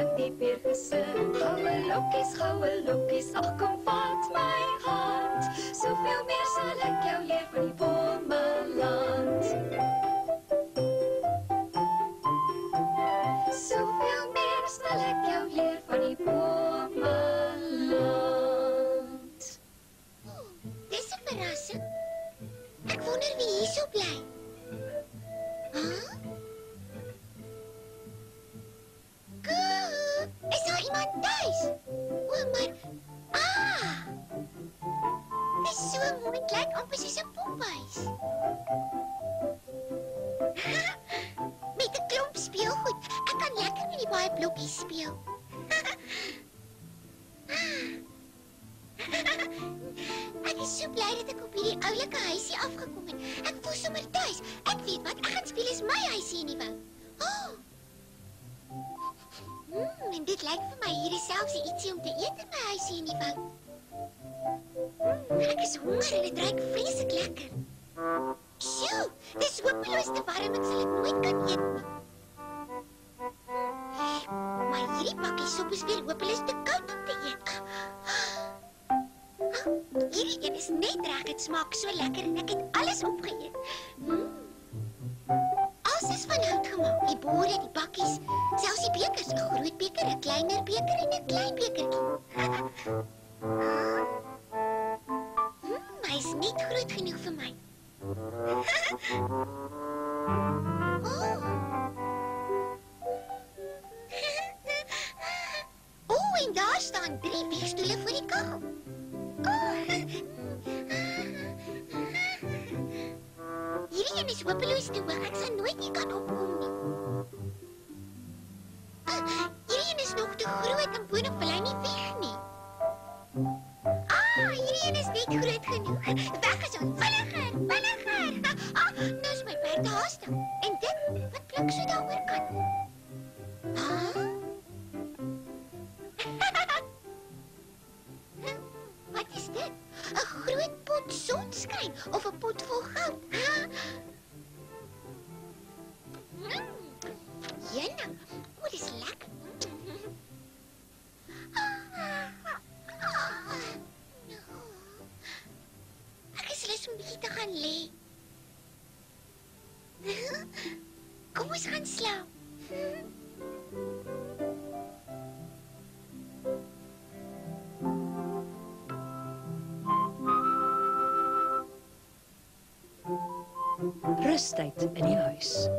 van die peergesin. Goue lokkies, ag kom vat my hand. Soveel meer sal ek jou leer van die Bomeland. Soveel meer sal ek jou leer van die Bomeland. Dis 'n verrassing. Ek wonder wie hierso bly. Is daar iemand thuis? O, maar... Dis so mooi, het lyk amper soos 'n pophuis. Met 'n klomp speelgoed. Ek kan lekker met die baie blokkies speel. Ek is so bly dat ek op hierdie oulike huisie afgekom het. Ek voel sommer tuis. Ek weet wat, ek gaan speel is my huisie in die woud. En dit lyk vir my hier is selfs ietsie om te eet in my huisie in die woud. Ek is honger en dit ruik vreeslik lekker. Sjoe, dis hopeloos te warm, ek sal dit nooit kan eet nie. Maar hierdie pakkie sop is weer hopeloos te koud om te eet. Hierdie een is net reg, het smaak so lekker en ek het alles opgeëet. Alles is van hout gemaak, die borde, die bakkies, selfs die bekers, 'n groot beker, 'n kleiner beker en 'n klein bekertjie. Hy is net groot genoeg vir my. En daar staan 3 wiegstoele voor die kaggel. Hierdie een is hopeloos te hoog. Ek sal nooit nie kan opkom nie. Hierdie een is nog te groot en boonop wil hy nie vlieg nie. Hierdie een is net groot genoeg. Weg is ons. Vinniger, vinniger. Nou is my perd te haastig. En dit, wat pluk so daaroor kan? Wat is dit? 'n Groot pot sonskyn of 'n pot vol goud? Jenna, o, dis lekker. Ek is lus om bietjie te gaan lê. Kom ons gaan slaap. Rustyd in die huis.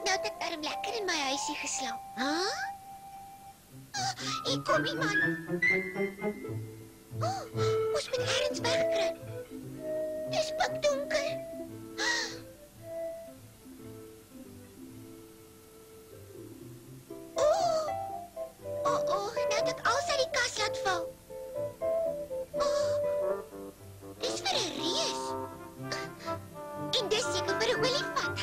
Nou het ek darm lekker in my huisie geslaap. Hier kom iemand. Ons moet ergens wegkruip. Dis pikdonker. Nou het ek als uit die kas laat val. Dis vir 'n reus. En dis seker vir 'n olifant.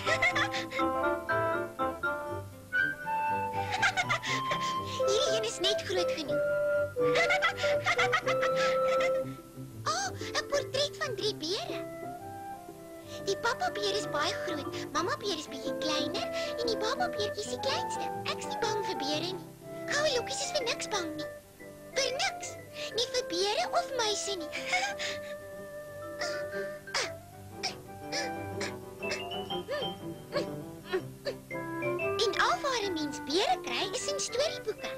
Hierdie een is net groot genoeg. 'n portret van 3 bere. Die pappa beer is baie groot, mamma beer is bietjie kleiner en die baba beertjie is die kleinste. Ek's nie bang vir bere nie. Goue lokkies is vir niks bang nie. Vir niks. Nie vir bere of muise nie. En al waar 'n mens bere kry is in storieboeke.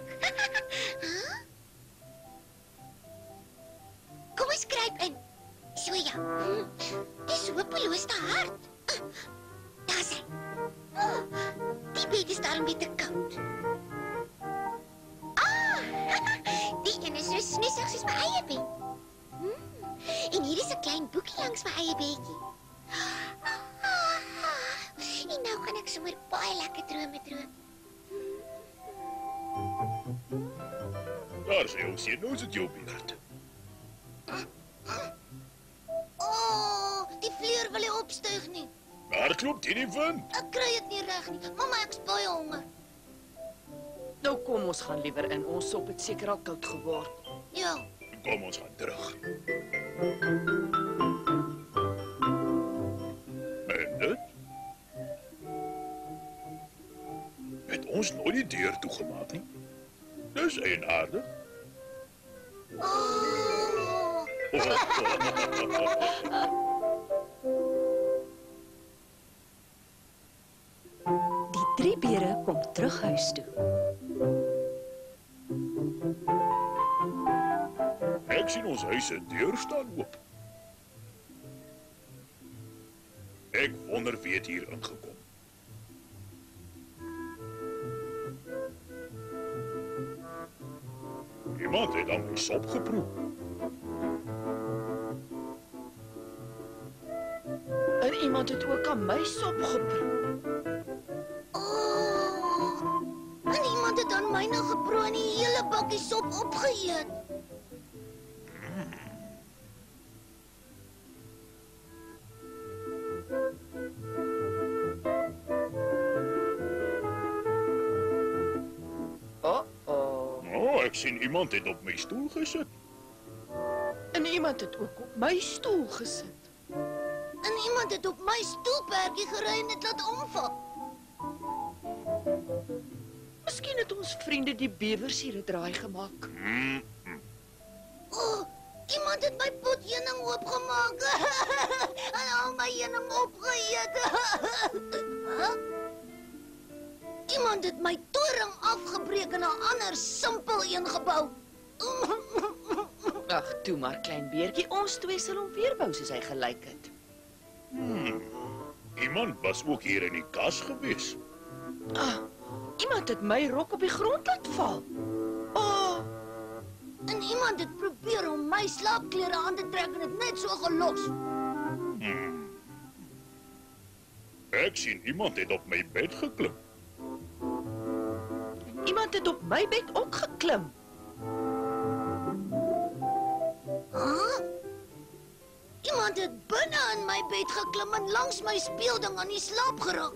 Kom ons kruip in. So ja. Dis hopeloos te hard. Daar is hy. Die bed is daarom weer te koud. Die een is so snoesig soos my eie bed. En hier is 'n klein boekie langs my eie bedjie. En nou gaan ek sommer baie lekker drome droom. Daar sê ons hier, nou is dit jou beurt. Die vleuer wil nie opstyg nie. Hardloop teen die wind. Ek kry dit nie reg nie. Mamma, ek's baie honger. Nou kom ons gaan liewer in. Ons sop het seker al koud geword. Ja. Kom ons gaan terug. En dit? Het ons nooit die deur toegemaak nie? Dis eienaardig. Oh. Die 3 bere kom terug huis toe. Ek sien ons huis se deur staan oop. Ek wonder wie het hier ingekom. Iemand het aan my sop geproe. En iemand het ook aan my sop geproe. Oh. En iemand het aan myne geproe en die hele bakkie sop opgeëet. Ek sien iemand het op my stoel gesit. En iemand het ook op my stoel gesit. En iemand het op my stoelperdjie gery en dit laat omval. Miskien het ons vriende die bewers hier 'n draai gemaak. Oh, iemand het my pot heuning oopgemaak. En al my heuning opgeëet. Iemand het my toring afgebreek en 'n ander simpel een gebou. Ag, toe maar klein beertjie, ons twee sal hom weer bou soos hy gelyk het. Iemand was ook hier in die kas gewees. Iemand het my rok op die grond laat val. Oh, En iemand het probeer om my slaapklere aan te trek en dit net so gelos. Ek sien iemand het op my bed geklim. iemand het op my bed ook geklim. Huh? Iemand het binne in my bed geklim en langs my speelding aan die slaap geraak.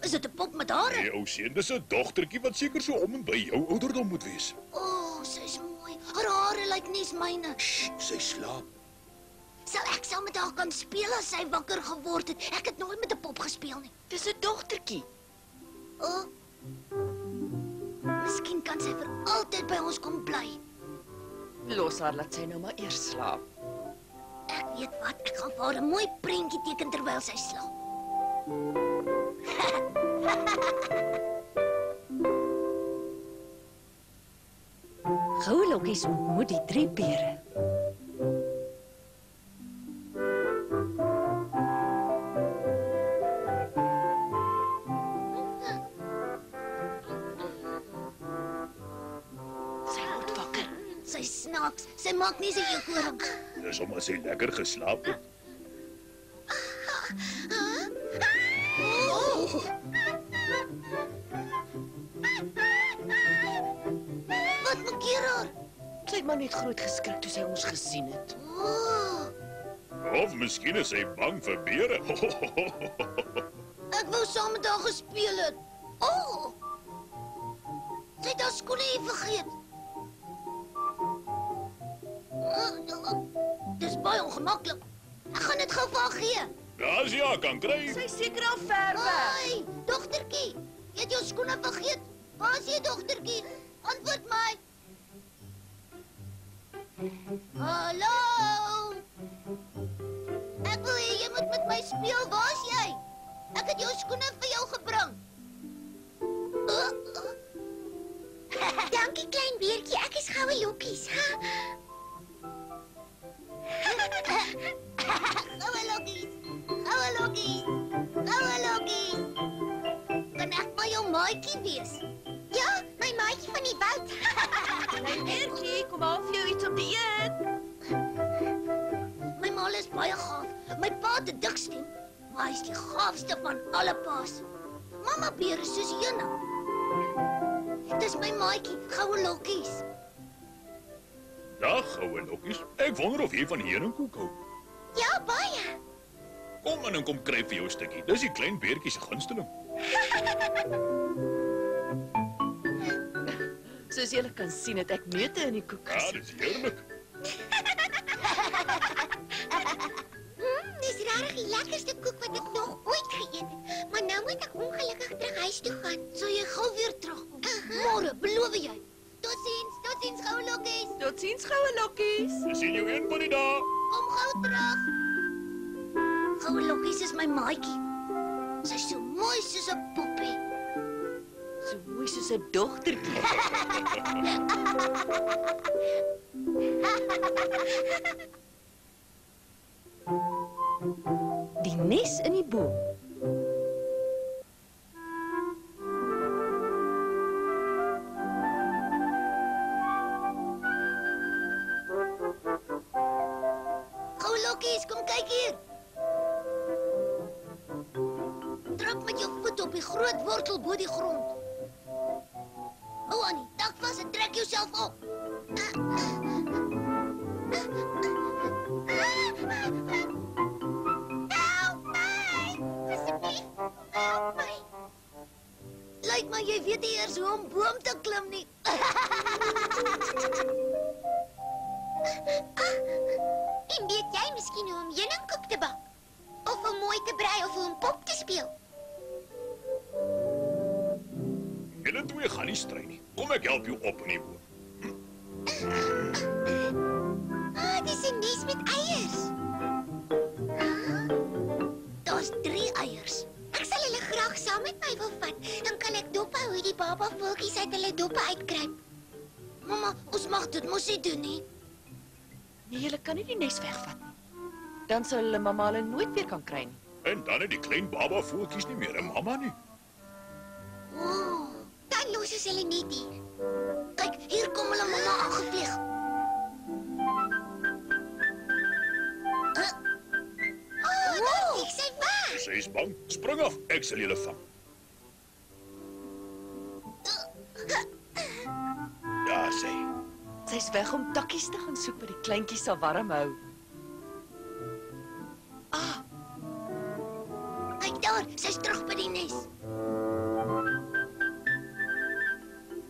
Is dit 'n pop met hare? Nee, ou seun, dis 'n dogtertjie wat seker so om en by jou ouderdom moet wees. Oh, sy's mooi. Haar hare lyk nie eens myne. Sst, sy slaap. Sal ek saam met haar kan speel as sy wakker geword het? Ek het nooit met 'n pop gespeel nie. Dis 'n dogtertjie. Oh. Miskien kan sy vir altyd by ons kom bly. Los haar, laat sy nou maar eers slaap. Ek weet wat, ek gaan vir haar 'n mooi prentjie teken terwyl sy slaap. Goue lokkies ontmoet die 3 bere. Sy word wakker. Sy snaaks. Sy maak nie sy eekoring. Dis omdat sy lekker geslaap het. Oh. Wat maak jy haar? Sy het maar net groot geskrik toe sy ons gesien het. Oh. Of miskien is sy bang vir bere. Ek wou saam met haar gespeel het. Oh. Sy het haar skoene hier vergeet. Dis baie ongemaklik. Ek gaan dit gou vir haar gee. As jy haar kan kry. Sy is seker al ver weg. Hoi, dogtertjie. Jy het jou skoene vergeet. Waar is jy, dogtertjie? Antwoord my. Hallo. Ek wil hê jy moet met my speel. Waar is jy? Ek het jou skoene vir jou gebring. Dankie, klein beertjie. Ek is goue lokkies. Goue lokkies. Goue lokkies. Goue lokkies. Kan ek maar jou maatjie wees? Ja, my maatjie van die woud. Klein beertjie, kom haal vir jou iets om te eet. My ma is baie gaaf. My pa het 'n dik stem, maar hy is die gaafste van alle pa's. Mamma beer is soos heuning. Dis my maatjie, goue lokkies. Dag, goue lokkies. Ek wonder of jy van heuningkoek hou. Ja, baie. Kom in en kom kry vir jou 'n stukkie. Dis die klein beertjie se gunsteling. Soos julle kan sien, het ek neute in die koek Ja, gesit. dis heerlik. Dis regtig die lekkerste koek wat ek nog ooit geëet het. Maar nou moet ek ongelukkig terug huis toe gaan. Sal jy gou weer terugkom? Môre, beloof jy? Totsiens goue lokkies. Totsiens, goue lokkies. We sien jou een van die dae. Kom gou terug. Goue lokkies is my maatjie. Sy's so mooi soos 'n poppie. So mooi soos 'n dogtertjie. Die nes in die boom. Goue lokkies, kom kyk hier. Trap met jou voet op die groot wortel bo die grond. Hou aan die tak vas en trek jouself op. Help my. Asseblief, help my. Lyk maar jy weet nie eers hoe om boom te klim nie. En weet jy miskien hoe om heuningkoek te bak? Of om mooi te brei of hoe om pop te speel? Julle twee gaan nie stry nie. Kom ek help jou op in die boom. Dis 'n nes met eiers. Daar's 3 eiers. Ek sal hulle graag saam met my wil vat. Dan kan ek dop hou hoe die baba voeltjies uit hulle doppe uitkruip. Mamma, ons mag dit mos nie doen nie. Nee, julle kan nie die nes wegvat nie. Dan sal hulle mamma hulle nooit weer kan kry nie. En dan het die klein baba voeltjies nie meer 'n mamma nie. Oh, Dan los ons hulle net hier. kyk, hier kom hulle mamma aangevlieg. Daar vlieg sy weg. Sy is bang. Spring af. Ek sal julle vang. Daar sê. Sy's weg om takkies te gaan soek wat die kleintjies sal warm hou. Ah, Kyk daar, sy's terug by die nes.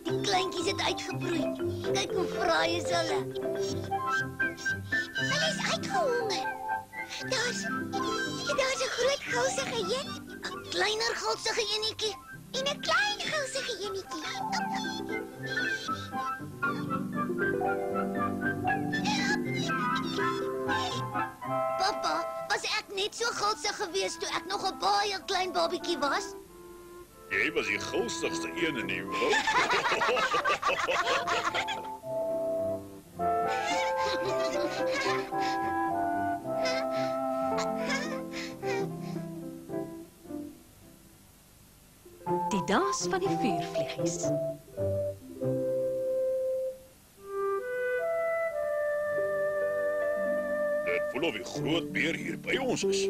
Die kleintjies het uitgebroei. Kyk hoe fraai is hulle. Hulle is uitgehonger. Daar's 'n groot gulsige een 'n Kleiner gulsige enetjie. en 'n klein gulsige eenetjie. Pappa, was ek net so gulsig geweest toe ek nog 'n baie klein babietjie was? Jy was die gulsigste een in die wêreld. Die dans van die vuurvliegies. Dit voel of die groot beer hier by ons is.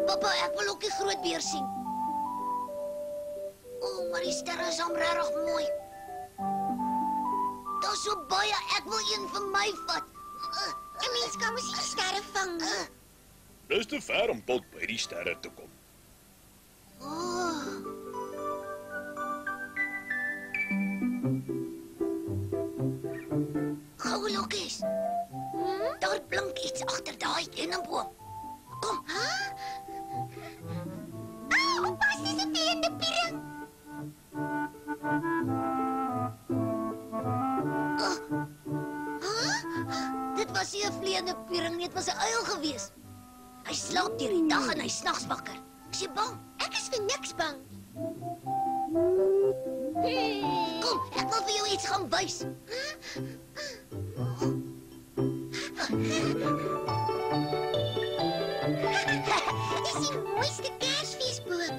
Pappa, ek wil ook die groot beer sien. O, maar die sterre is hom regtig mooi. Daar's so baie, ek wil een vir my vat. 'n Mens kan mos nie sterre vang nie. Dis te ver om tot by die sterre te kom. Oh. Goue lokkies. Daar blink iets agter daai denneboom. Kom, Oppas, dis 'n vliegende piering. dit was nie 'n vleiende piering nie, dit was 'n uil gewees. Hy slaap deur die dag en hy snags wakker. Is jy bang? Ek is vir niks bang. Kom, ek wil vir jou iets gaan wys. Dis die mooiste Kersfeesboom.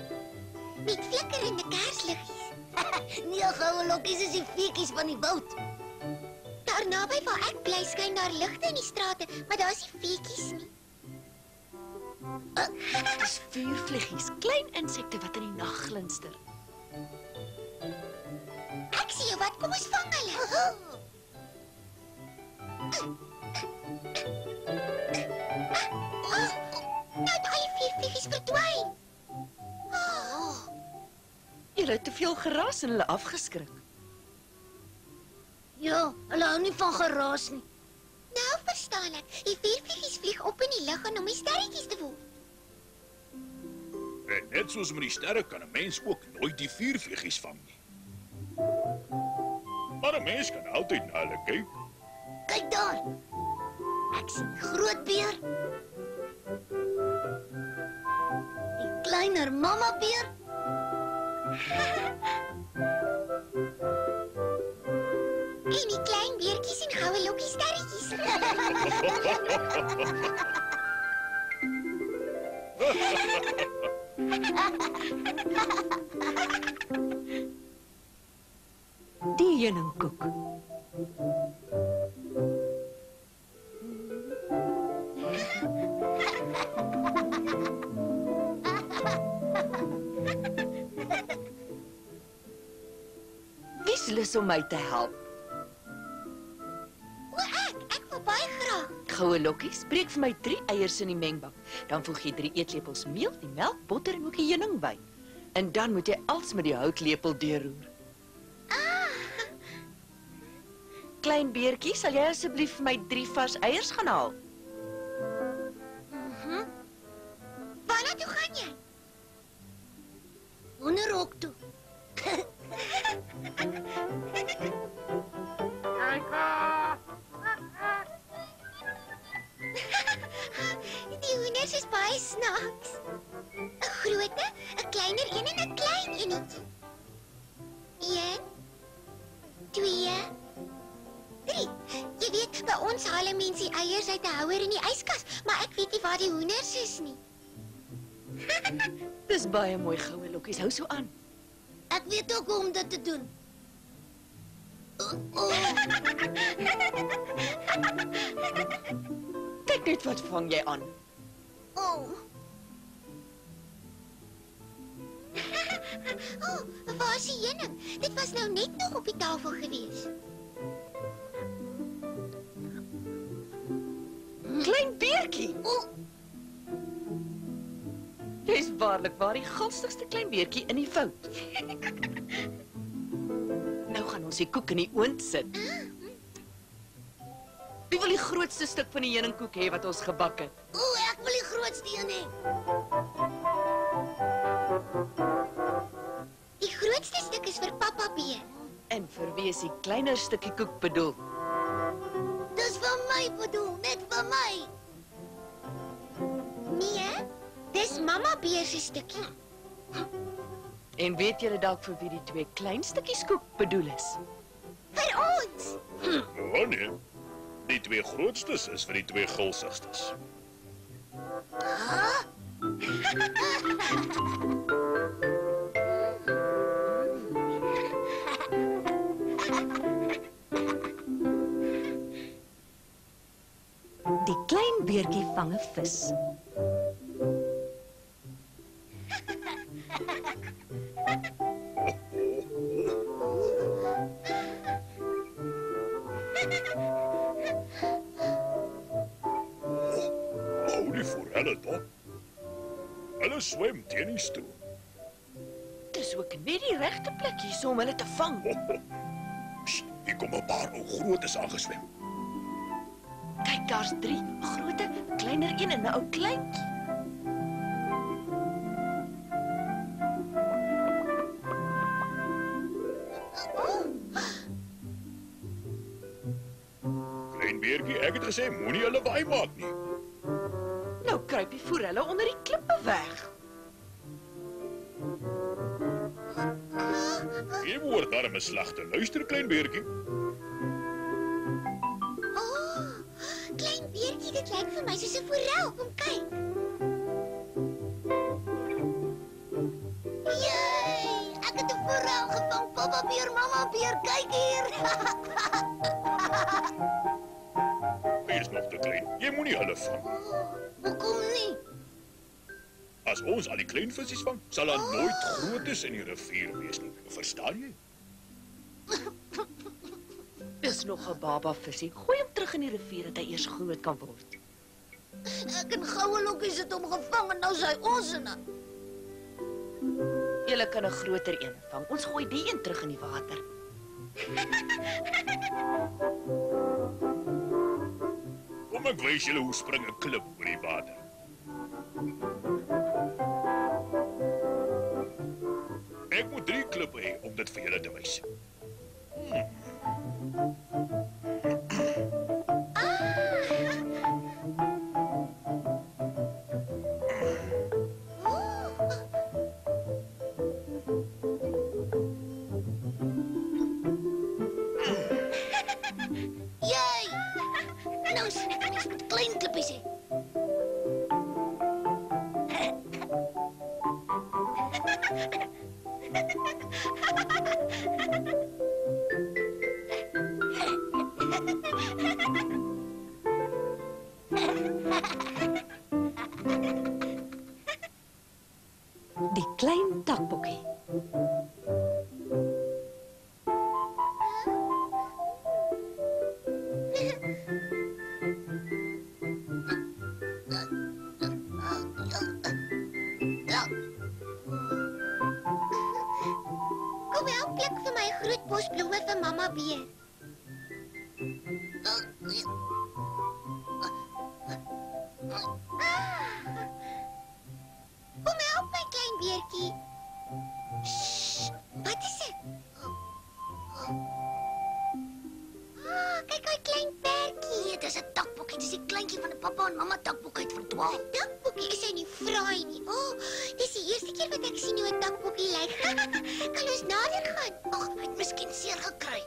Met flikkerende kersliggies. Nee, goue lokkies is die feetjies van die woud. Daar naby waar ek bly skyn daar ligte in die strate, maar daar's nie feetjies nie. dis vuurvliegies, klein insekte wat in die nag glinster. Ek sien jou, wat kom ons vang hulle? Hulle het te veel geraas en hulle afgeskrik. Ja, hulle hou nie van geraas nie. Nou verstaan ek. Die vuurvliegies vlieg op in die lug en om die sterretjies te word. En net soos met die sterre kan 'n mens ook nooit die vuurvliegies vang nie. Maar 'n mens kan altyd na hulle kyk. Kyk daar. Ek sien die groot beer. Die kleiner mamma beer. En die klein beertjies en goue lokkie sterretjies. Die heuningkoek. Wie's lus om my te help? O, ek wil baie graag. Goue lokkies, breek vir my 3 eiers in die mengbak. Dan voeg jy 3 eetlepels meel, die melk, botter en ook die heuningwy. En dan moet jy alles met die houtlepel deurroer. Klein beertjie, sal jy asseblief vir my 3 vars eiers gaan haal? Waarna toe gaan jy? Onderhok toe. Die hoenders is baie snaaks. 'n Groote, 'n kleiner een en 'n klein enetjie. 1, 2, 3. Jy weet, by ons haal mense die eiers uit 'n houer in die yskas, maar ek weet nie waar die hoenders is nie. Dis baie mooi, goue lokkies, hou so aan. Ek weet ook hoe om dit te doen. Kyk net wat vang jy aan. Waar is die heuning? Dit was nou net nog op die tafel gewees. Klein beertjie. Jy's waarlik waar die gulstigste klein beertjie in die fout. Nou gaan ons die koek in die oond sit. Wie wil die grootste stuk van die heuningkoek hê wat ons gebak het? Ek wil die grootste een hê. Die grootste stuk is vir Papa Beer. En vir wie is die kleiner stukkie koek bedoel? Dis vir my bedoel, net vir my. Nee, dis Mamma Beer se stukkie. En weet julle dalk vir wie die 2 klein stukkies koek bedoel is? Vir ons. Oh nee. Die 2 grootstes is vir die 2 gulsigstes. Die klein beertjie vang 'n vis. Hou die forelle dop. Hulle swem teen die stroom. Dis ook net die regte plek hier om hulle te vang. Sst, hier kom 'n paar ou grootes aangeswem. Kyk, daar's 3, 'n groote, 'n kleiner een en 'n ou kleintjie. Klein beertjie, ek het gesê moenie hulle waai maak nie. Nou kruip die forelle onder die klippe weg. Jy moet daar 'n slag te luister, klein beertjie. Klein beertjie, dit lyk vir my soos 'n forel. Kom kyk. Jee, ek het 'n forel gevang. Papa beer, mamma beer, kyk hier. Hy is nog te klein. Jy moenie hulle vang. Hoekom nie? As ons al die klein visies vang, sal daar nooit grootes in die rivier wees nie. Verstaan jy? Dis nog 'n baba visie. Gooi hom terug in die rivier dat hy eers groot kan word. Ek en goue lokkies het hom gevang en nou is hy ons in. Julle kan 'n groter een vang. Ons gooi die een terug in die water. Kom ek wys julle hoe spring 'n klip oor die water. Ek moet 3 klippe hê om dit vir julle te wys. Jy! Nou sien ek mens met klein klippies hê. Die klein takbokkie. Kom help pluk vir my 'n groot bos blomme vir mamma beer. Kom help my klein beertjie. Shh, wat is dit? Kyk hoe klein pertjie. Nee, dis 'n takbokkie. Dis die kleintjie van 'n pappa en mamma takbokkie het verdwaal. Takbokkie is hy nie fraai nie. Dis die eerste keer wat ek sien hoe 'n takbokkie lyk. Kan ons nader gaan? Ag, hy het miskien seer gekry.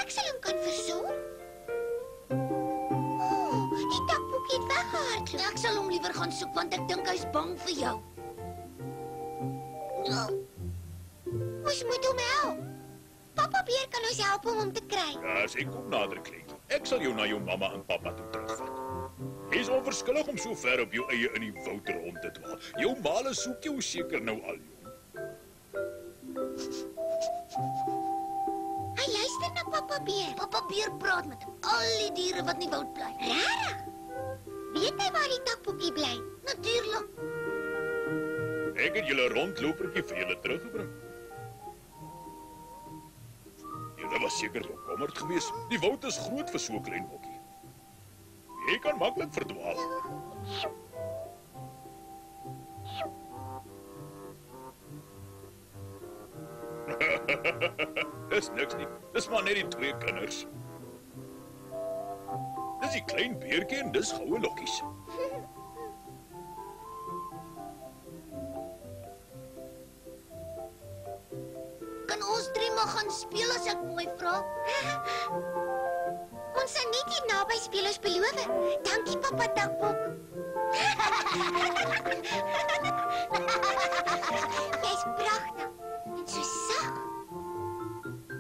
Ek sal hom kan versorg. Die takbokkie het weggehardloop. Ek sal hom liewer gaan soek want ek dink hy's bang vir jou. Ja, Ons moet hom help. Papa beer kan ons help om te kry. Ja, as ek kom nader, kleintjie. Ek sal jou na jou mamma en pappa toe terugvat. Jy's onverskillig om so ver op jou eie in die woud rond te dwaal. Jou maale soek jou seker nou al, jong. Hy luister na Papa beer. Papa beer praat met al die diere wat in die woud bly. Regtig? Weet hy waar die takbokkie bly? Natuurlik. Ek het julle rondlopertjie vir julle teruggebring. Julle was seker bekommerd geweest. Die woud is groot vir so 'n klein bokkie. Jy kan maklik verdwaal. Dis niks nie. Dis maar net die 2 kinders. Dis die klein beertjie en dis goue lokkies. Kan ons 3 maar gaan speel as ek mooi vra? Ons sal net hier naby speel, ons beloof. Dankie Papa takbok. Jy's pragtig. En so sag.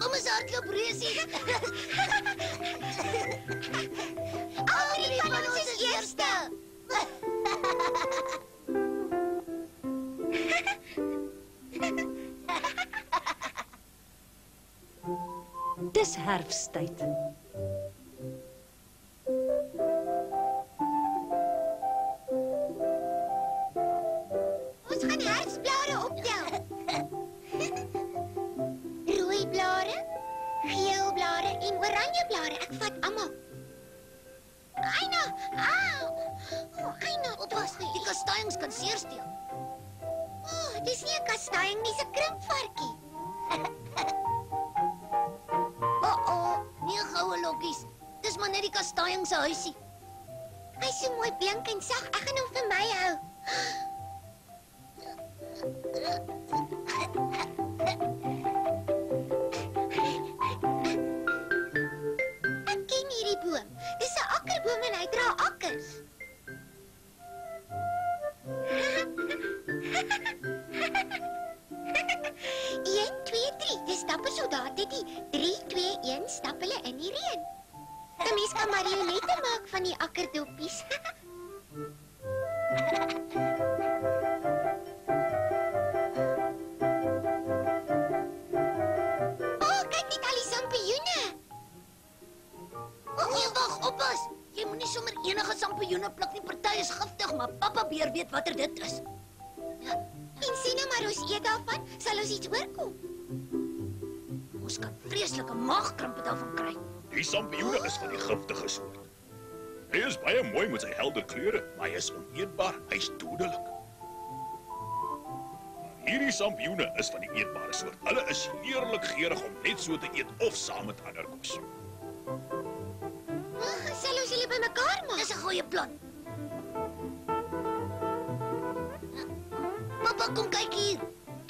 Kom ons hardloop reusie. Alrie van ons is eerste. Dis herfsttyd. Ons gaan herfsblare optel. Rooi blare, geel blare en oranje blare. Ek vat almal. Aina, au. Aina, Oppas, die kastanjings kan seersteel. dis nie 'n kastanje nie, dis 'n krimpvarkie. Nee, goue lokkies. Dis maar net die kastanjing se huisie. Hy's so mooi blink en sag. Ek gaan hom vir my hou. Ek ken hierdie boom. Dis 'n akkerboom en hy dra akkers. Een, twee, drie. Dis stappe soldate die 3, 2, 1 stap hulle in die reën. 'n Mens kan marionette maak van die akkerdoppies. Kyk net al die sampioene. Nee, wag, oppas. Jy moenie sommer enige sampioene pluk nie. Party is giftig, maar pappa beer weet watter dit is. Ja, En sien nou maar ons eet daarvan, sal ons iets oorkom. Ons kan vreeslike maagkrampe daarvan kry. Die sampioene is van die giftige soort. Hy is baie mooi met sy helder kleure, maar hy is oneetbaar, hy's dodelik. Hierdie sampioene is van die eetbare soort. Hulle is heerlik geurig om net so te eet of saam met ander kos. Sal ons julle bymekaar maak? Dis 'n goeie plan. Papa, kom kyk hier.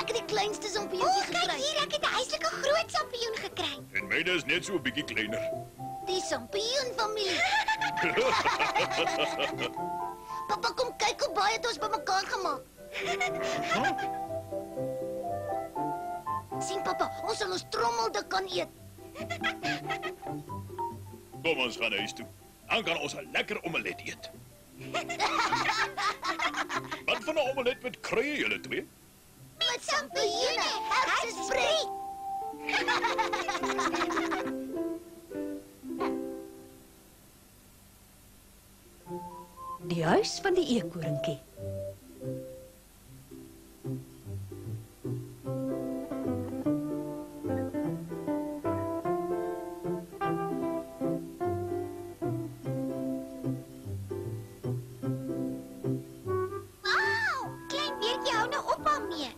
Ek het die kleinste sampioentjie gekry. Kyk hier, ek het 'n huislike groot sampioen gekry. En myne is net so 'n bietjie kleiner. Die sampioenfamilie. Papa, kom kyk hoe baie het ons bymekaar gemaak. Sien papa, ons sal ons trommelde kan eet. Kom ons gaan huis toe. Dan kan ons 'n lekker omelet eet. Wat van 'n omelet met kruie julle twee? Met sampioene, hersenspray. Die huis van die eekoringie. Wow, klein beertjie hou nou op daarmee.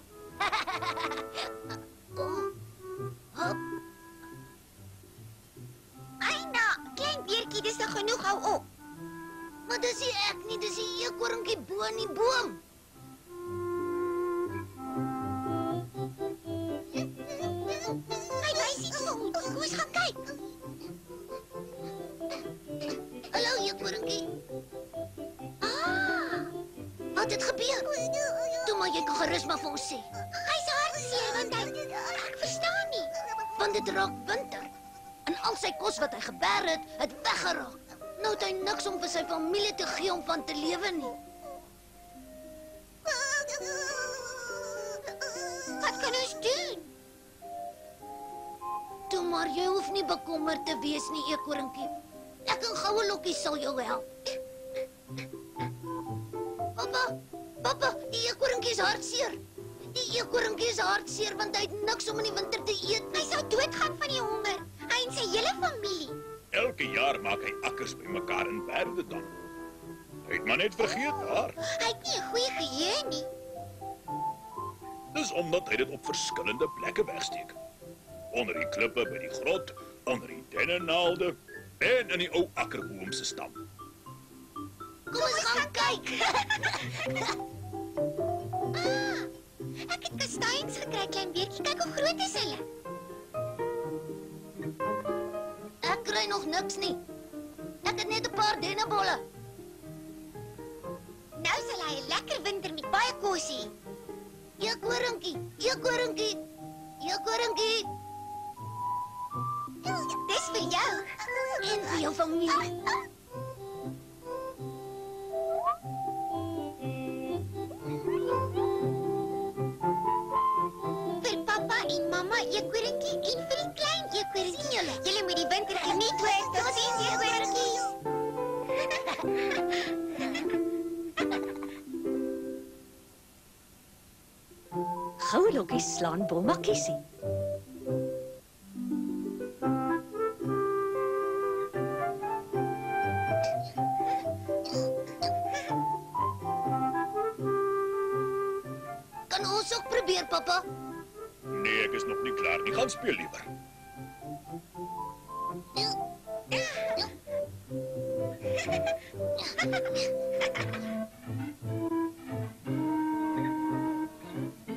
Hop, Aina, klein beertjie, dis nou genoeg, hou op. maar dis nie ek nie, dis die eekoringie bo in die boom. Hy wys iets vir ons. Kom ons gaan kyk. Hallo eekoringie, Ah, wat het gebeur? Toe maar jy kan gerus maar vir ons sê. hy's hartseer want ek verstaan nie. Want dit raak winter. En al sy kos wat hy geberg het weggeraak. Nou het hy niks om vir sy familie te gee om van te lewe nie. Wat kan ons doen? Toe maar, jy hoef nie bekommerd te wees nie, eekoringie. Ek en goue lokkie sal jou help. Papa, die eekoringie is hartseer. Die eekoringie is hartseer want hy het niks om in die winter te eet Hy nie. sou doodgaan van die honger. Hy en sy hele familie. Elke jaar maak hy akkers bymekaar in Perdedam. Hy het maar net vergeet daar. Hy het nie 'n goeie geheue nie. Dis omdat hy dit op verskillende plekke wegsteek. Onder die klippe by die grot, onder die dennenaalde en in die ou akkerboom se stam. Kom ons gaan kyk. Ek het kastanjes gekry, klein beertjie. Kyk hoe groot is hulle. Ek kry nog niks nie. Ek het net 'n paar dennebolle. Nou sal hy 'n lekker winter met baie kos hê. Eekoringie. Dis vir jou. En vir jou familie. Vir pappa en mamma eekoringie en vir die klein eekoringie. Julle moet die winter geniet hoor. Totsiens eekoringies. Goue lokkies slaan bommakiesie. Kan ons ook probeer, papa? Nee, ek is nog nie klaar nie. Gaan speel liewer.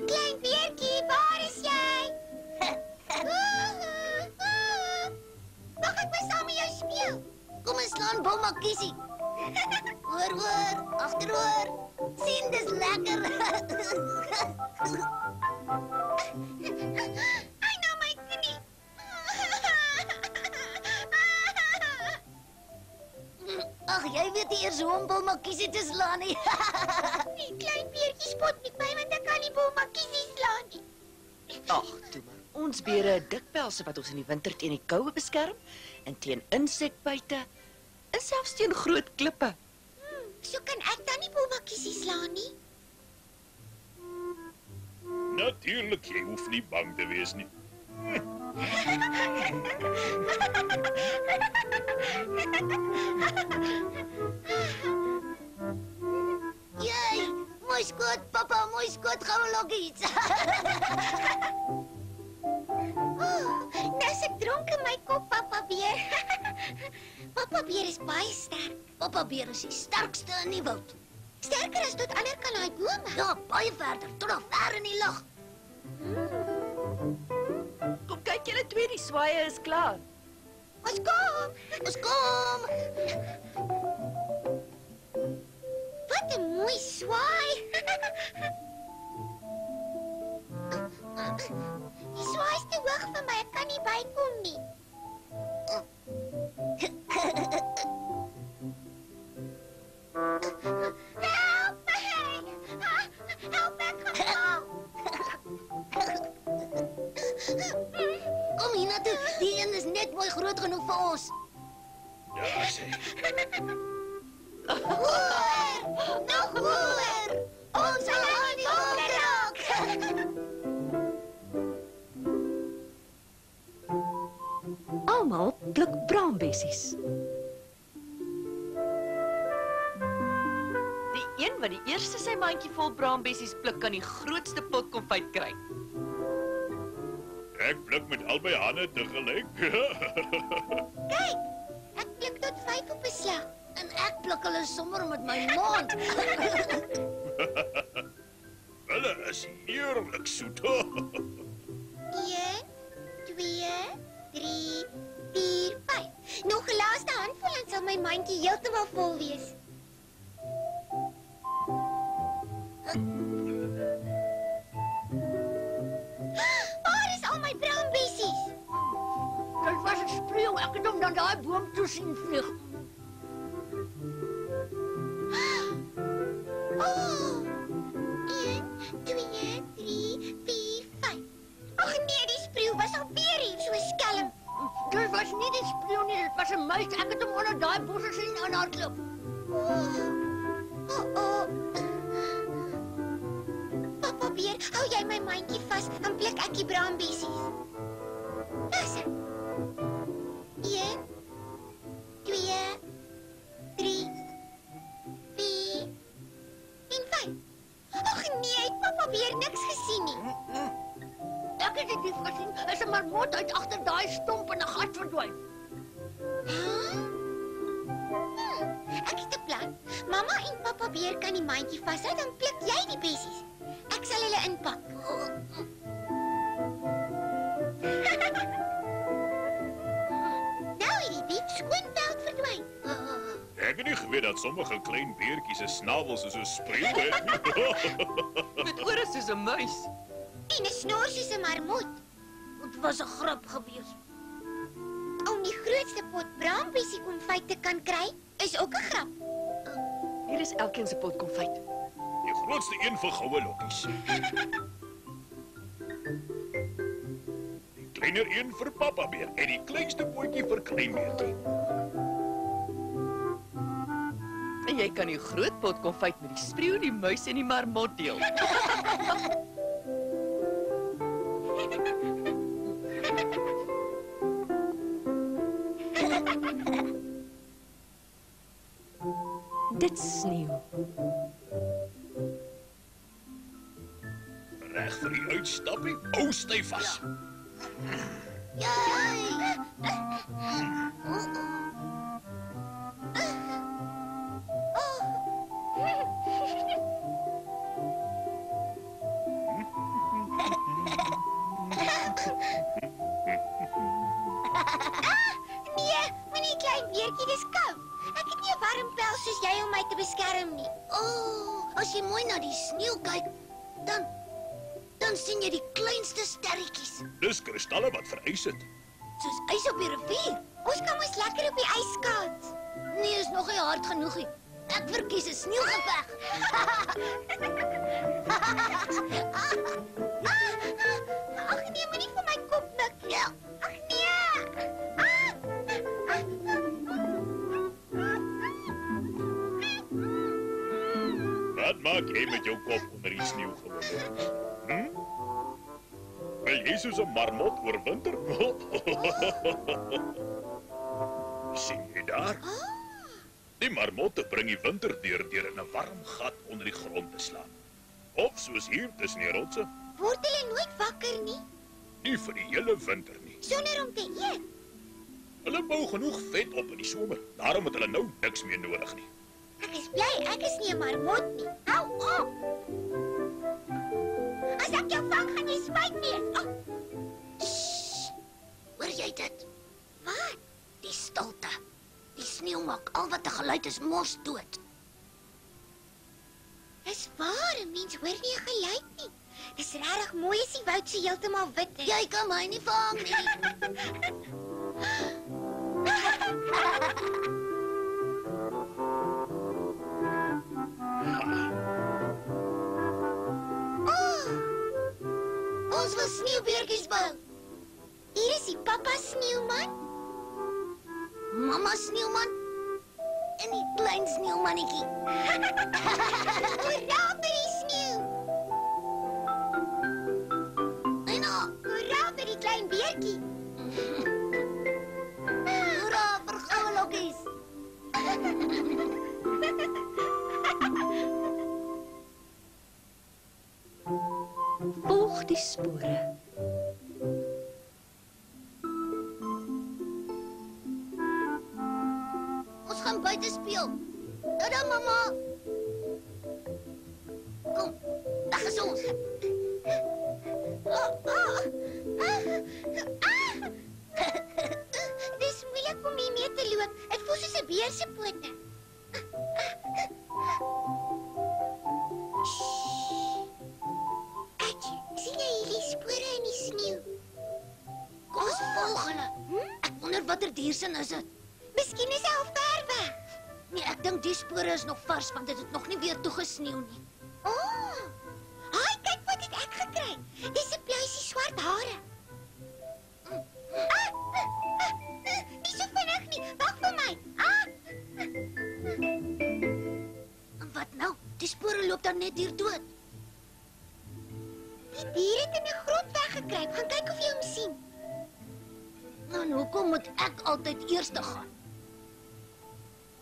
Klein beertjie, waar is jy? Mag ek maar saam met jou speel? Kom ons slaan bommakiesie. Hoor, agteroor. Sien, dis lekker. Ai nou my knie. Ag, jy weet nie eers hoe om bommakiesie te slaan nie. Die klein beertjie spot met my want ek kan nie bommakiesie slaan nie. Ag, toe maar. Ons beere het dik pelse wat ons in die winter teen die koue beskerm en teen insekbyte en selfs teen groot klippe. So kan ek dan nie bommakiesie slaan nie. nie bang te wees nie. Jy, mooi skoot, papa, mooi skoot, goue lokkies. Nou se dronk in my kop, Papa Beer. Papa Beer is baie sterk. Papa Beer is die sterkste in die wild. Sterker as tot ander kan hy bome. Ja, baie verder, tot nog ver in die lug. Kom kyk julle twee, die swaaye is klaar. Ons kom. Ons kom. Wat 'n mooi swaai. Die swaai is te hoog vir my, ek kan nie bykom nie. Help my! Help ek kom! Kom hier na toe, die een is net mooi groot genoeg vir ons. Ja, sê. Hoor! Nog hoor! Ons sal aan die boom raak! Almal pluk braambessies. Die een wat die eerste sy mandjie vol braambessies pluk, kan die grootste pot konfyt kry. Ek pluk met albei hande tegelijk. Kyk, ek pluk tot 5 op 'n slag. En ek pluk hulle sommer met my mond. Hulle is heerlik soet. 1, 2, 3, 4, 5. Nog 'n laaste handvol en sal my mandjie heeltemal vol wees. Waar is al my braambessies? Dit was 'n spreeu, ek het hom na daai boom toe sien vlieg. Oh! 1, 2, 3, 4, 5. Ag nee, die spreeu was alweer hier, so skelm. Dit was nie die spreeu nie, dit was 'n muis. Ek het hom onder daai bosse sien aanhardloop. Papa Beer, hou jy my mandjie vas, dan pluk ek die braambessies. Dis. 1, 2, 3, 4 en 5. Ag nee, het Papa Beer niks gesien nie. Ek het dit nie gesien. Is 'n marmot uit agter daai stomp in 'n gat verdwyn. Ek het 'n plan. Mamma en Papa Beer kan die mandjie vashou, dan pluk jy die bessies. Ek sal hulle inpak. Nou het die diep skoon veld verdwyn. Ek het nie geweet dat sommige klein beertjies se snavels so spreeu het. Met ore soos 'n muis. En 'n snor soos 'n marmot. Dit was 'n grap gewees. Om die grootste pot braambessie konfyt te kan kry, is ook 'n grap. Hier is elkeen se pot konfyt. Die grootste een vir goue lokkies. Die kleiner een vir Papa Beer en die kleinste potjie vir klein beertjie. En jy kan die groot pot konfyt met die spreeu, die muis en die marmot deel. Dit sneeu. Reg vir die uitstappie. Hou styf vas. Jy! Nee, moenie klein beertjie, dis koud. Ek het nie 'n warm pels soos jy om my te beskerm nie. As jy mooi na die sneeu kyk, dan sien jy die kleinste sterretjies, Dis kristalle wat verys het. soos ys op die rivier. Ons kan mos lekker op die ys skaats. Nee, is nog nie hard genoeg nie. Ek verkies 'n sneeugeveg. Ag nee, moenie vir my kop mik nie. Ag nee. Wat maak jy met jou kop onder die sneeu gewoonlik? Wil jy soos 'n marmot oorwinter? Sien jy daar? Die marmotte bring die winter deur in 'n warm gat onder die grond te slaap. Of soos hier tussen die rotse, Word hulle nooit wakker nie, nie vir die hele winter nie. sonder om te eet? Hulle bou genoeg vet op in die somer. Daarom het hulle nou niks meer nodig nie. Ek is bly ek is nie 'n marmot nie. Hou op! As ek jou vang, gaan jy spyt wees. Oh, Hoor jy dit? wat? Die stilte. Die sneeu maak al wat 'n geluid is mos dood. Dis waar, 'n mens hoor nie 'n geluid nie. Dis regtig mooi as die woud so heeltemal wit is. Jy kan my nie vang nie. Ons wil sneeubeertjies bou. Hier is die pappa sneeuman. Mamma sneeuman en die klein sneeumannetjie. Hoera vir die sneeu. En Hoera vir die klein beertjie. hoera vir goue lokkies. Volg die spore. Ons gaan buite speel. Tada mamma. Kom, dag is ons. Dis moeilik om hiermee te loop. Dit voel soos 'n beer se pote. Atjie, sien jy hierdie spore in die sneeu? Kom ons volg hulle. Ek wonder watter diersin is dit. Miskien is hy al ver weg. Nee, ek dink die spore is nog vars want dit het nog nie weer toegesneeu nie. Oh! Haai, kyk wat het ek gekry. Dis 'n pluisie swart hare. Nie so vinnig nie. Wag vir my. En wat nou? Die spore loop dan net hier dood. Die dier het in 'n grot weggekruip. Gaan kyk of jy hom sien. Nou, en hoekom moet ek altyd eerste gaan?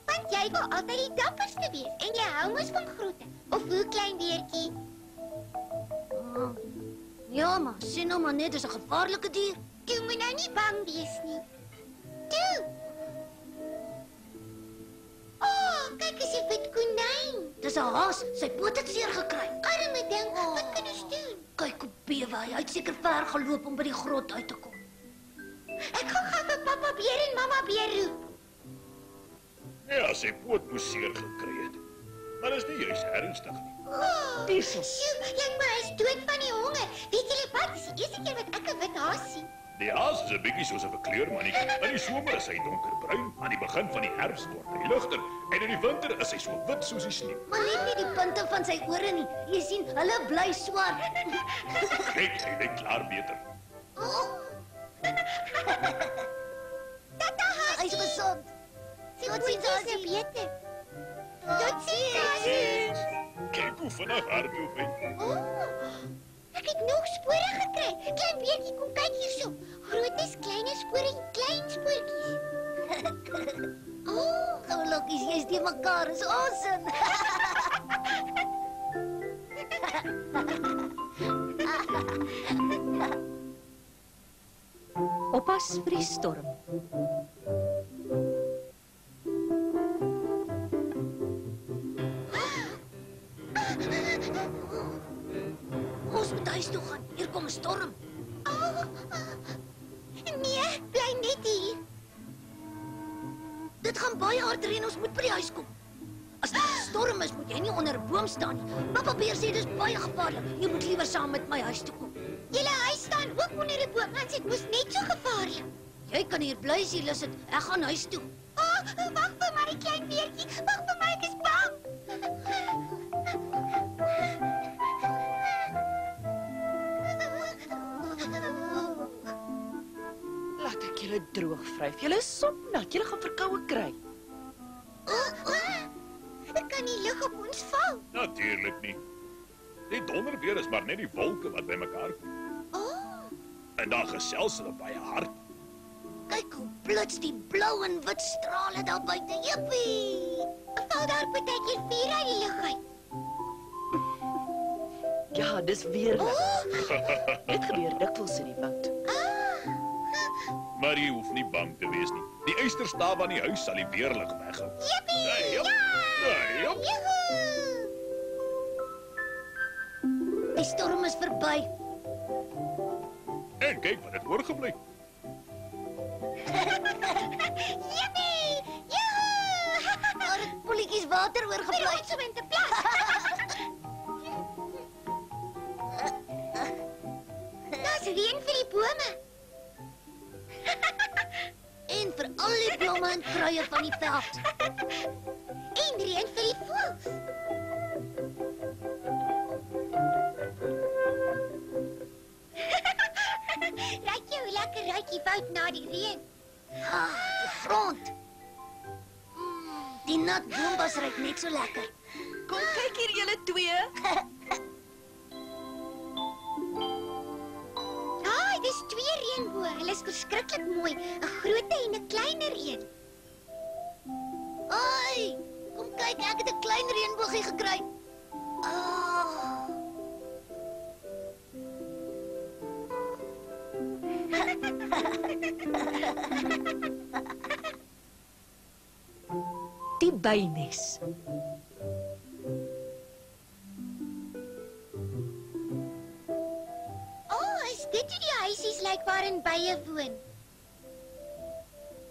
Want jy wil altyd die dapperste wees en jy hou mos van groete. Of hoe, klein beertjie? Oh. Ja, maar sien nou maar net, dis 'n gevaarlike dier. Jy moet nou nie bang wees nie. Toe. Oh, kyk eens 'n wit konyn. Dis 'n haas, sy poot het seer gekry. Arme ding, wat kan ons doen? Kyk hoe bewe hy. Hy het seker ver geloop om by die grot uit te kom. Ek gaan gou vir pappa beer en mamma beer roep. Ja, sy poot moes seer gekry het. Maar dis nie juis ernstig nie. Oh, Diesel. sjoe, lyk my hy is dood van die honger. Weet julle wat? Dis die eerste keer wat ek 'n wit haas sien. Die haas is 'n bietjie soos 'n verkleurmannetjie. In die somer is hy donkerbruin, aan die begin van die herfs word hy ligter en in die winter is hy so wit soos die sneeu. Maar net nie die punte van sy ore nie. Jy sien, hulle bly swart. Kyk, hy lyk klaar beter. Oh, Tata haas. hy's gesond. Sy voetjies is nou beter. Totsiens, Hasie. Kyk hoe vinnig hardloop hy. Oh, ek het nog spore gekry. Klein beertjie, kom kyk hierso. Grootes, kleiner spore en klein spoortjies. Oh, Goue lokkies, jy's die mekaar, is awesome. Oppas vir die storm. Ons moet huis toe gaan. Hier kom 'n storm. nee, bly net hier. Dit gaan baie hard reën, ons moet by die huis kom. As dit 'n storm is, moet jy nie onder 'n boom staan nie. Pappa beer sê dis baie gevaarlik. Jy moet liewer saam met my huis toe kom. Julle huis staan ook onder 'n boom, want dit moes net so gevaarlik. Jy kan hier bly as jy lus het. Ek gaan huis toe. Oh, wag vir my, die klein beertjie. Wag vir my, ek is bang. Laat ek julle droog vryf. Julle is sopnat. Julle gaan verkoue kry. Ek kan nie lug op ons val. Natuurlik nie. Die donderweer is maar net die wolke wat bymekaar kom. Oh, En dan gesels hulle baie hard. Kyk hoe blits die blou en wit strale daar buite. Jippie! Val daar partykeer vuur uit die lug uit. Ja, dis weer dit gebeur dikwels in die woud. Maar jy hoef nie bang te wees nie. Die eysterstaaf aan die huis sal die weerlig weghou. Jippie! Ja! Ja! Joehoe! Die storm is verby. En kyk wat het oorgebly. Jippie! Joehoe! Daar het poeltjies water oorgebly. Ons om in te plas. Daar's reën vir die bome. En vir al die blomme en kruie van die veld. En reën vir die voëls. Raak jy hoe lekker ruik die woud na die reën? Die grond. Die nat bloombas ruik net so lekker. Kom kyk hier julle twee. Dis 2 reënboë. Hulle is verskriklik mooi. 'n Groter en 'n kleiner een. Ai, kom kyk, ek het 'n klein reënboogie gekry. Die bynes. Is dit hoe die huisies lyk waarin bye woon?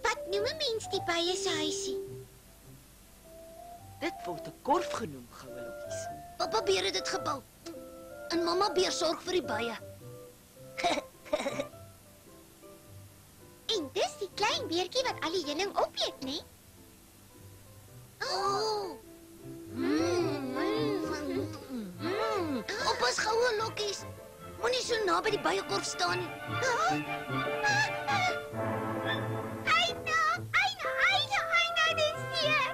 Wat noem 'n mens die bye se huisie? Dit word 'n korf genoem, goue lokkies. Pappa beer het dit gebou. En mamma beer sorg vir die bye. En dis die klein beertjie wat al die heuning opeet, né? Oppas goue lokkies. Moenie so naby die byekorf staan nie. Eina, dis seer.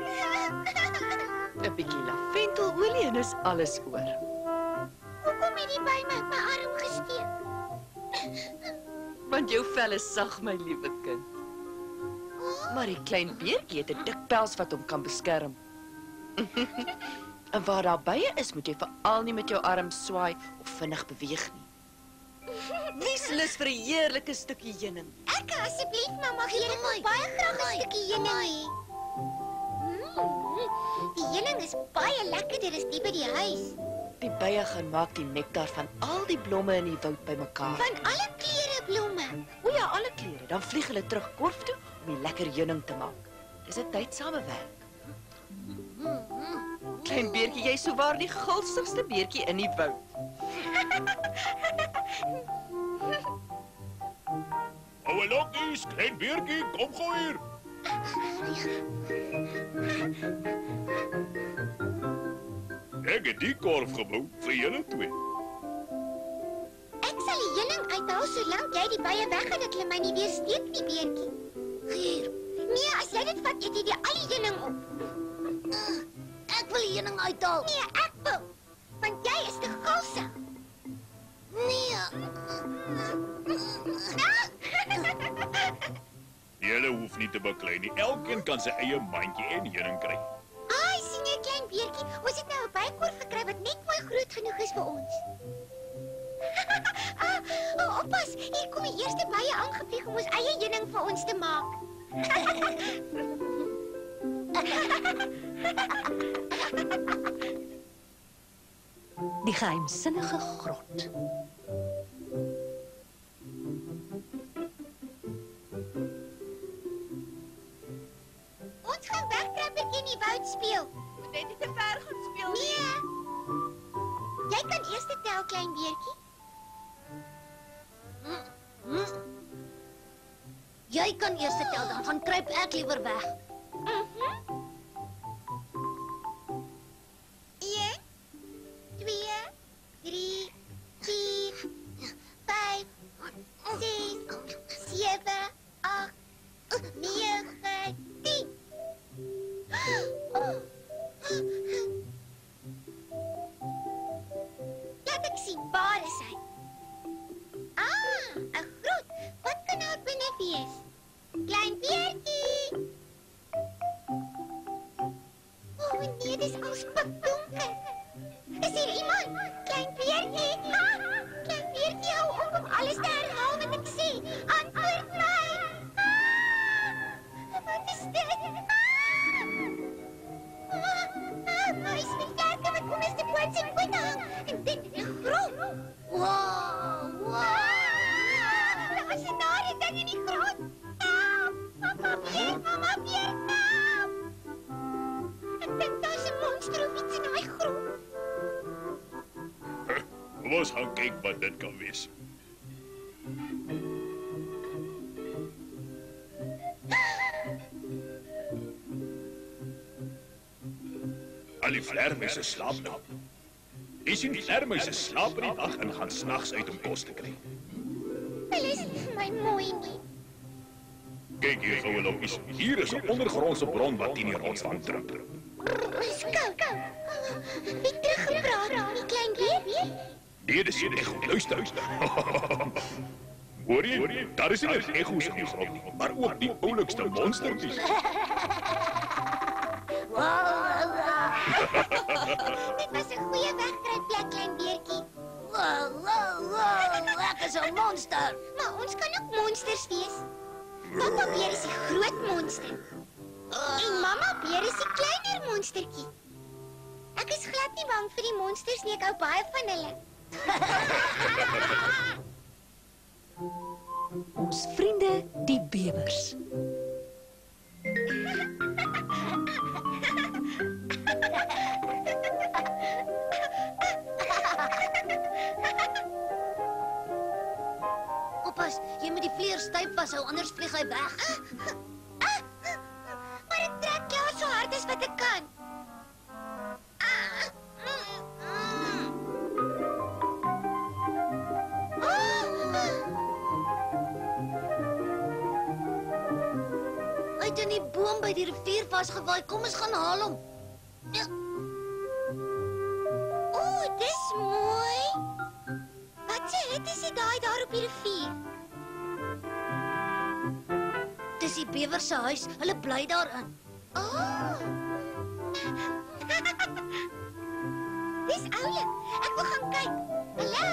'n Bietjie laventelolie en is alles oor. Hoekom het die by my arm gesteek? Want jou vel is sag, my liewe kind. Maar die klein beertjie het 'n dik pels wat hom kan beskerm. En waar daar bye is, moet jy veral nie met jou arm swaai of vinnig beweeg nie. Wie's lus vir 'n heerlike stukkie heuning? Ek asseblief, mamma, gee ek wil baie graag 'n stukkie heuning hê. Die heuning is baie lekkerder as die by die huis. Die bye gaan maak die nektar van al die blomme in die woud bymekaar. Van alle kleure blomme. O ja, alle kleure. Dan vlieg hulle terug korf toe om die lekker heuning te maak. Dis 'n tydsame werk. Klein beertjie, jy's souwaar die gulsigste beertjie in die woud. Ouwe lokkies, klein beertjie, kom gou hier. Ek het die korf gebou vir julle twee. Ek sal die heuning uithaal solank jy die bye weggaan dat hulle my nie weer steek nie, beertjie. Hier, Nee, as jy dit vat, eet jy die al die heuning op. ek wil die heuning uithaal. Nee, ek wil. Want jy is te gulsig. Nee. Julle hoef nie te baklei nie. Elkeen kan sy eie mandjie en heuning kry. Ai, sien jy klein beertjie? Ons het nou 'n bykorf gekry wat net mooi groot genoeg is vir ons. Oppas, hier kom die eerste bye aangevlieg om ons eie heuning vir ons te maak. Die geheimsinnige grot. Ons gaan wegkrappertjie in die woud speel. Moet net nie te ver gaan speel nie. Nee. Jy kan eers tel, klein beertjie. Jy kan eers tel, dan gaan kruip ek liewer weg. 1, 2, 3, 4, 5, 6, 7, 8, 9, 10. Laat ek sien, waar is hy? 'n nee, dis al spikdonker. Is hier iemand? Klein beertjie? Klein beertjie, hou op om alles te herhaal wat ek sê. Antwoord my. Wat is dit? Hy is die kerke wat onderste boot sy voet hang. En dit in die grond. Wow. Daar is 'n nare ding in die grond. Help! Mama beer, help! Ek dink daar's 'n monster of iets in daai grond. Kom ons gaan kyk wat dit kan wees. Al die vleermuise slaap nou. Jy sien vleermuise slaap in die dag en gaan snags uit om kos te kry. Hulle is nie vir my mooi nie. Kyk hier, goue lokkies. Hier is 'n ondergrondse bron wat teen die rotswand drup. Dis koud. Wie teruggepraat, die klein beer? Nee, dis nie goed. Luister. Hoor jy? Daar is nie net echo's in die grond nie, maar ook die oulikste monstertjies. Dit was 'n goeie wegkruipplek, klein beertjie. Ek is 'n monster. Maar ons kan ook monsters wees. Papa beer is die groot monster. En mamma beer is die kleiner monstertjie. Ek is glad nie bang vir die monsters nie, ek hou baie van hulle. Ons vriende, die bewers. Oppas, jy moet die vleer styf vashou, anders vlieg hy weg. Maar ek trek klaar so hard as wat ek kan. Hy het in die boom by die rivier vasgewaai. Kom ons gaan haal hom. Dis mooi. Wat se het is dit daar op die rivier? Dis die bewer se huis. Hulle bly daarin. Dis oulik. Ek wil gaan kyk. Hallo,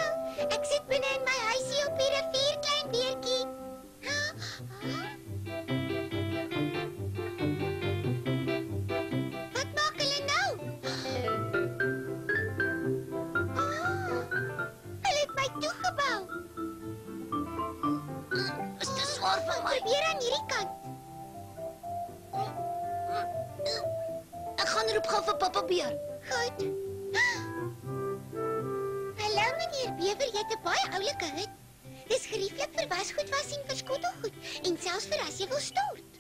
ek sit binne in my huisie op die rivier, klein beertjie. Wat maak hulle nou? Hulle het my toegebou. Is te swaar vir my. Probeer aan hierdie kant. Ek gaan roep gou vir Papa Beer. Goed. Hallo meneer Bewer, jy het 'n baie oulike hut. Dis gerieflik vir wasgoed was en vir skottelgoed en selfs vir as jy wil stort.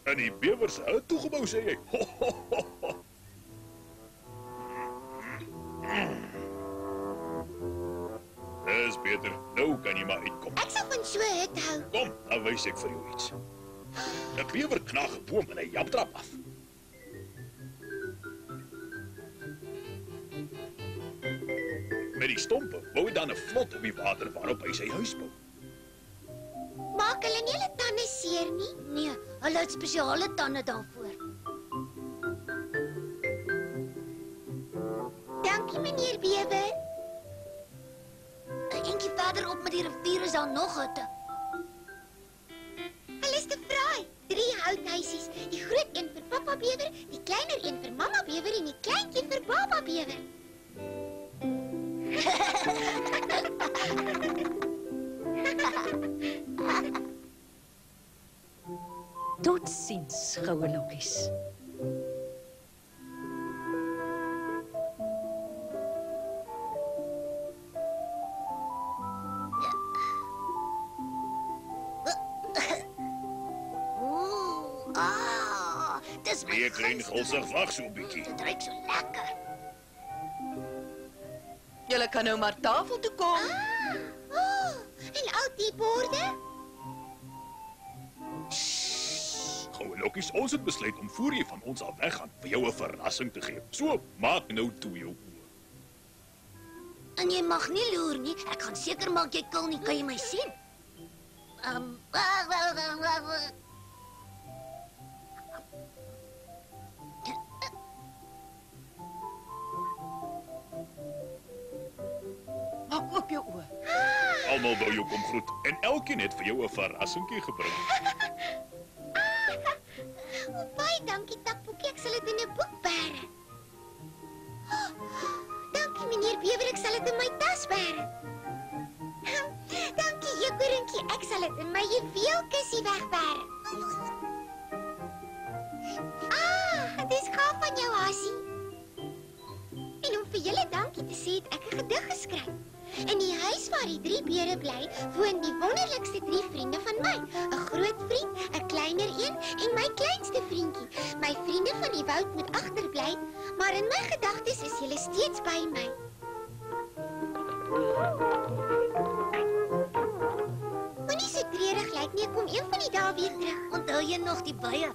En die bewer se hut toegebou, sê jy. Dis beter. Nou kan jy maar uitkom. Ek sal van so 'n hut hou. Kom, dan wys ek vir jou iets. 'n Bewer knag 'n boom en hy japtrap af. Met die stompe bou hy dan 'n vlot op die water waarop hy sy huis bou. Maak hulle nie hulle tande seer nie? Nee, hulle het spesiale tande daarvoor. Dankie meneer Bewer. 'n Entjie verderop met die rivier is daar nog hutte. Hulle is te fraai. 3 houthuisies. Die groot een vir Papa Bewer, die kleiner een vir Mamma Bewer en die kleintjie vir Baba Bewer. Totsiens, goue lokkies. Dis my Nee, klein gulsig, wag so 'n bietjie. Dit ruik so lekker. Julle kan nou maar tafel toe kom. En al die borde? Goue lokkies, ons het besluit om voor jy van ons af weggaan vir jou 'n verrassing te gee. So, maak nou toe jou oë. En jy mag nie loer nie. Ek gaan seker maak jy kil nie. Kan jy my sien? Almal wou jou kom groet en elkeen het vir jou 'n verrassingkie gebring. Baie dankie, Takboekie. Ek sal dit in 'n boek bære. Dankie, meneer Bewer. Ek sal dit in my tas bære. Dankie, Eekhoorntjie. Ek sal dit in my juweelkussie wegbære. Dis gaaf van jou, Hasie. En om vir julle dankie te sê, het ek 'n gedig geskryf. In die huis waar die 3 beere bly, woon die wonderlikste 3 vriende van my. 'n Groot vriend, 'n kleiner een en my kleinste vriendjie. My vriende van die woud moet agterbly, maar in my gedagtes is julle steeds by my. Moenie so treurig lyk nie, ek kom een van die dae weer terug. Onthou jy nog die bye?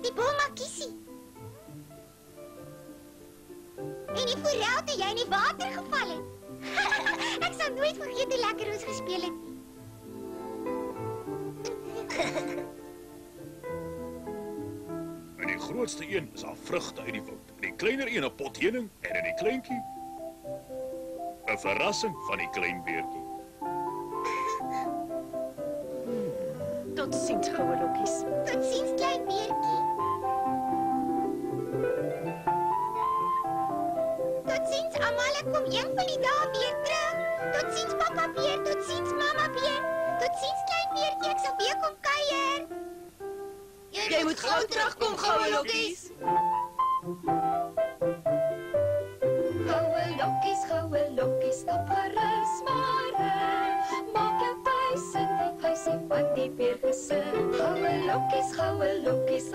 Die bommakiesie. En die forel toe jy in die water geval het. Ek sal nooit vergeet hoe lekker ons gespeel het nie. En die grootste een is haar vrugte uit die woud. En die kleiner een 'n pot heuning en in die kleintjie 'n verrassing van die klein beertjie. Totsiens, goue lokkies. Totsiens, klein beertjie. Totsiens, almal, ek kom een van die dae weer terug. Totsiens, papa beer. Totsiens, mama beer. Totsiens, klein beertjie. Ek sal weer kom kuier. Jy moet gou terugkom, goue lokkies. Goue lokkies, stap gerus maar in. Maak jou tuis in die huisie van die beergesin. Goue lokkies,